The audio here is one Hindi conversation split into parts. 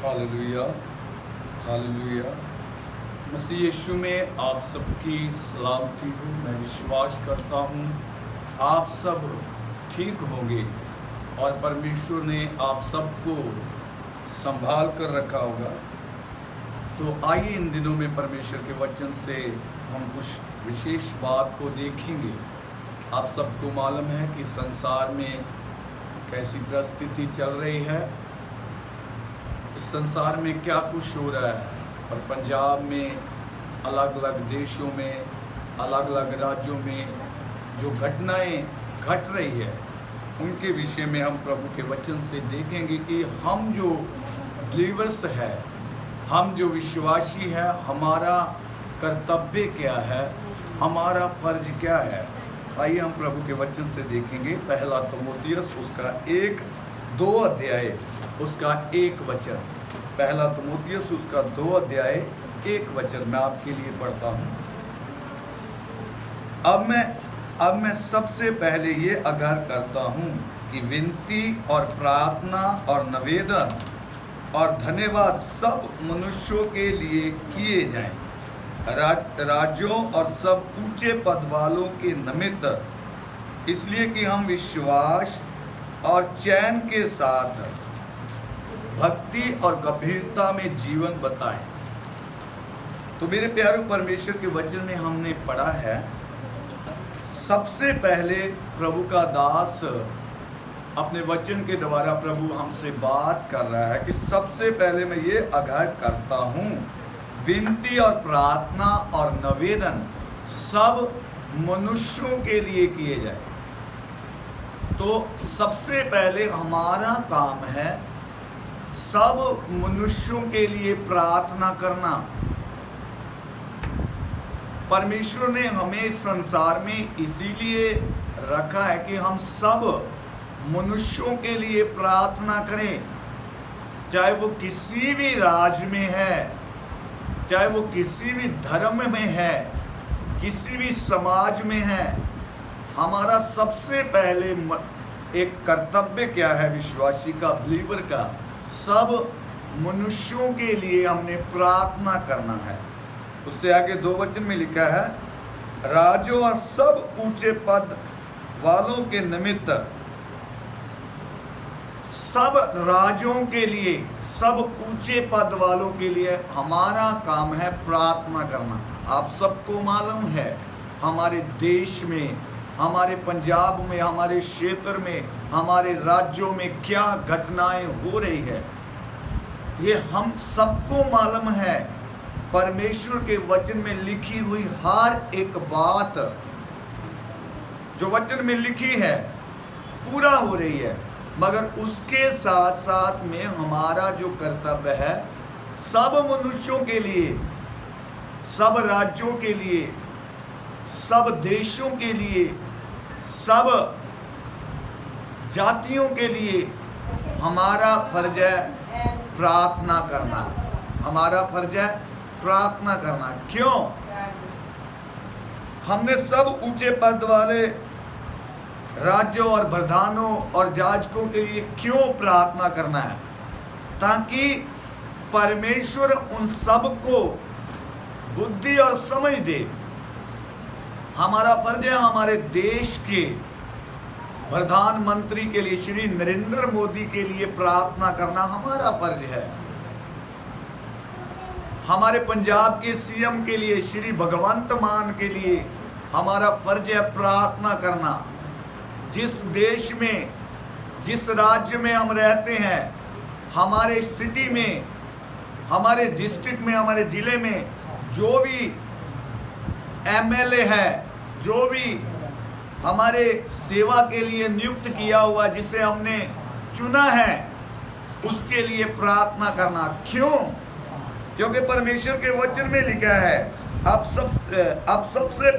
Hallelujah, hallelujah. मसीह यीशु में आप सबकी सलामती हो। मैं विश्वास करता हूँ आप सब ठीक होंगे और परमेश्वर ने आप सबको संभाल कर रखा होगा। तो आइए इन दिनों में परमेश्वर के वचन से हम कुछ विशेष बात को देखेंगे। आप सबको मालूम है कि संसार में कैसी परिस्थिति चल रही है, इस संसार में क्या कुछ हो रहा है, और पंजाब में, अलग अलग देशों में, अलग अलग राज्यों में जो घटनाएं घट रही है, उनके विषय में हम प्रभु के वचन से देखेंगे कि हम जो बिलीवर्स है, हम जो विश्वासी है, हमारा कर्तव्य क्या है, हमारा फर्ज क्या है। आइए हम प्रभु के वचन से देखेंगे। पहला तीमुथियुस उसका 1-2 अध्याय उसका 1 वचन। पहला तीमुथियुस उसका 2 अध्याय 1 वचन मैं आपके लिए पढ़ता हूँ। अब मैं सबसे पहले ये आग्रह करता हूँ कि विनती और प्रार्थना और निवेदन और धन्यवाद सब मनुष्यों के लिए किए जाएं, राज्यों और सब ऊंचे पद वालों के निमित्त, इसलिए कि हम विश्वास और चैन के साथ भक्ति और गंभीरता में जीवन बताएं। तो मेरे प्यारे परमेश्वर के वचन में हमने पढ़ा है, सबसे पहले प्रभु का दास अपने वचन के द्वारा प्रभु हमसे बात कर रहा है कि सबसे पहले मैं ये आग्रह करता हूँ, विनती और प्रार्थना और निवेदन सब मनुष्यों के लिए किए जाए। तो सबसे पहले हमारा काम है सब मनुष्यों के लिए प्रार्थना करना। परमेश्वर ने हमें संसार में इसीलिए रखा है कि हम सब मनुष्यों के लिए प्रार्थना करें, चाहे वो किसी भी राज्य में है, चाहे वो किसी भी धर्म में है, किसी भी समाज में है। हमारा सबसे पहले एक कर्तव्य क्या है विश्वासी का, बिलीवर का, सब मनुष्यों के लिए हमने प्रार्थना करना है। उससे आगे 2 वचन में लिखा है, राज्यों और सब ऊंचे पद वालों के निमित्त, सब राज्यों के लिए, सब ऊंचे पद वालों के लिए हमारा काम है प्रार्थना करना। आप सबको मालूम है हमारे देश में, हमारे पंजाब में, हमारे क्षेत्र में, हमारे राज्यों में क्या घटनाएं हो रही है, ये हम सबको मालूम है। परमेश्वर के वचन में लिखी हुई हर एक बात जो वचन में लिखी है पूरा हो रही है, मगर उसके साथ साथ में हमारा जो कर्तव्य है सब मनुष्यों के लिए, सब राज्यों के लिए, सब देशों के लिए, सब जातियों के लिए हमारा फर्ज है प्रार्थना करना। हमारा फर्ज है प्रार्थना करना। क्यों? हमने सब ऊंचे पद वाले राज्यों और प्रधानों और जाजकों के लिए क्यों प्रार्थना करना है? ताकि परमेश्वर उन सब को बुद्धि और समझ दे। हमारा फर्ज है हमारे देश के प्रधानमंत्री के लिए, श्री नरेंद्र मोदी के लिए प्रार्थना करना हमारा फर्ज है। हमारे पंजाब के सीएम के लिए, श्री भगवंत मान के लिए हमारा फर्ज है प्रार्थना करना। जिस देश में, जिस राज्य में हम रहते हैं, हमारे सिटी में, हमारे डिस्ट्रिक्ट में, हमारे ज़िले में जो भी एमएलए है, जो भी हमारे सेवा के लिए नियुक्त किया हुआ, जिसे हमने चुना है, उसके लिए प्रार्थना करना। क्यों? क्योंकि परमेश्वर के वचन में लिखा है, अब सबसे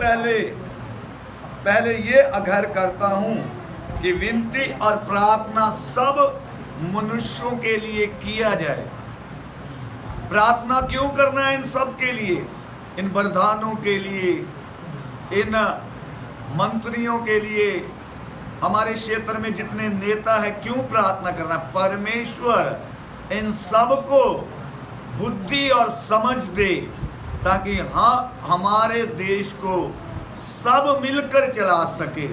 पहले ये आग्रह करता हूँ कि विनती और प्रार्थना सब मनुष्यों के लिए किया जाए। प्रार्थना क्यों करना है इन सब के लिए? इन प्रधानों के लिए, इन मंत्रियों के लिए, हमारे क्षेत्र में जितने नेता है, क्यों प्रार्थना करना? परमेश्वर इन सब को बुद्धि और समझ दे, ताकि हमारे देश को सब मिलकर चला सके।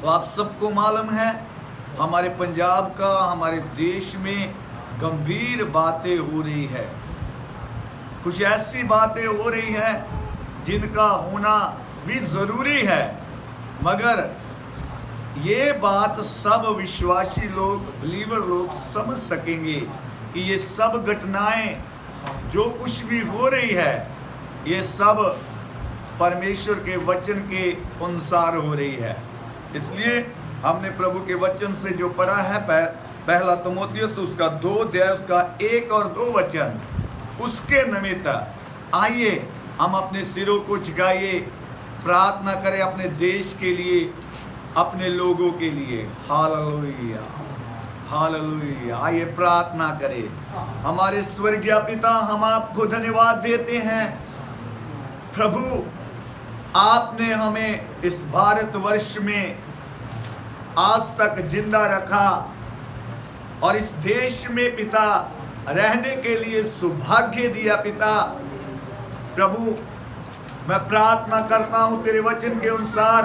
तो आप सबको मालूम है, हमारे पंजाब का, हमारे देश में गंभीर बातें हो रही है। कुछ ऐसी बातें हो रही हैं जिनका होना भी ज़रूरी है, मगर ये बात सब विश्वासी लोग, बिलीवर लोग समझ सकेंगे कि ये सब घटनाएं जो कुछ भी हो रही है, ये सब परमेश्वर के वचन के अनुसार हो रही है। इसलिए हमने प्रभु के वचन से जो पढ़ा है, पहला तीमुथियुस उसका 2 अध्याय उसका 1 और 2 वचन, उसके निमित्त आइए हम अपने सिरों को झुकाइए, प्रार्थना करें अपने देश के लिए, अपने लोगों के लिए। Hallelujah, hallelujah. आइए प्रार्थना करें। हमारे स्वर्गीय पिता, हम आपको धन्यवाद देते हैं प्रभु, आपने हमें इस भारतवर्ष में आज तक जिंदा रखा और इस देश में पिता रहने के लिए सौभाग्य दिया। पिता प्रभु, मैं प्रार्थना करता हूँ तेरे वचन के अनुसार,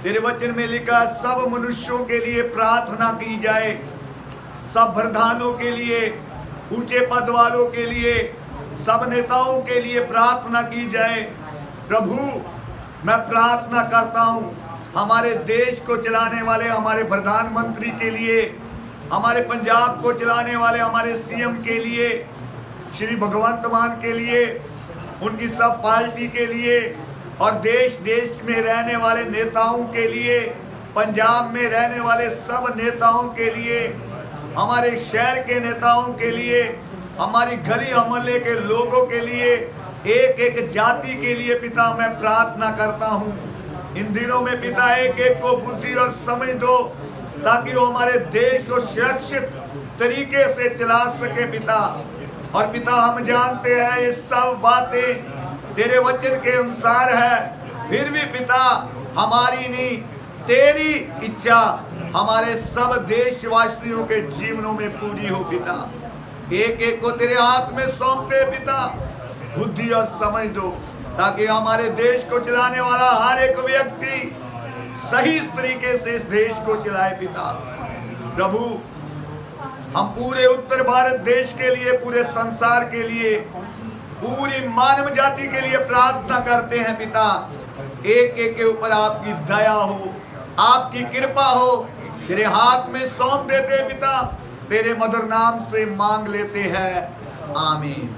तेरे वचन में लिखा सब मनुष्यों के लिए प्रार्थना की जाए, सब प्रधानों के लिए, ऊंचे पद वालों के लिए, सब नेताओं के लिए प्रार्थना की जाए। प्रभु मैं प्रार्थना करता हूँ हमारे देश को चलाने वाले हमारे प्रधानमंत्री के लिए, हमारे पंजाब को चलाने वाले हमारे सीएम के लिए, श्री भगवंत मान के लिए, उनकी सब पार्टी के लिए, और देश देश में रहने वाले नेताओं के लिए, पंजाब में रहने वाले सब नेताओं के लिए, हमारे शहर के नेताओं के लिए, हमारी गली मोहल्ले के लोगों के लिए, एक एक जाति के लिए पिता मैं प्रार्थना करता हूँ। इन दिनों में पिता एक एक को बुद्धि और समझ दो, ताकि वो हमारे देश को सुरक्षित तरीके से चला सके पिता। और पिता हम जानते हैं ये सब बातें तेरे वचन के अनुसार है, फिर भी पिता हमारी नहीं तेरी इच्छा हमारे सब देशवासियों के जीवनों में पूरी हो पिता। एक एक को तेरे हाथ में सौंपते पिता, बुद्धि और समझ दो, ताकि हमारे देश को चलाने वाला हर एक व्यक्ति सही तरीके से इस देश को चलाए पिता। प्रभु हम पूरे उत्तर भारत देश के लिए, पूरे संसार के लिए, पूरी मानव जाति के लिए प्रार्थना करते हैं पिता। एक एक के ऊपर आपकी दया हो, आपकी कृपा हो, तेरे हाथ में सौंप देते पिता, तेरे मधुर नाम से मांग लेते हैं, आमीन।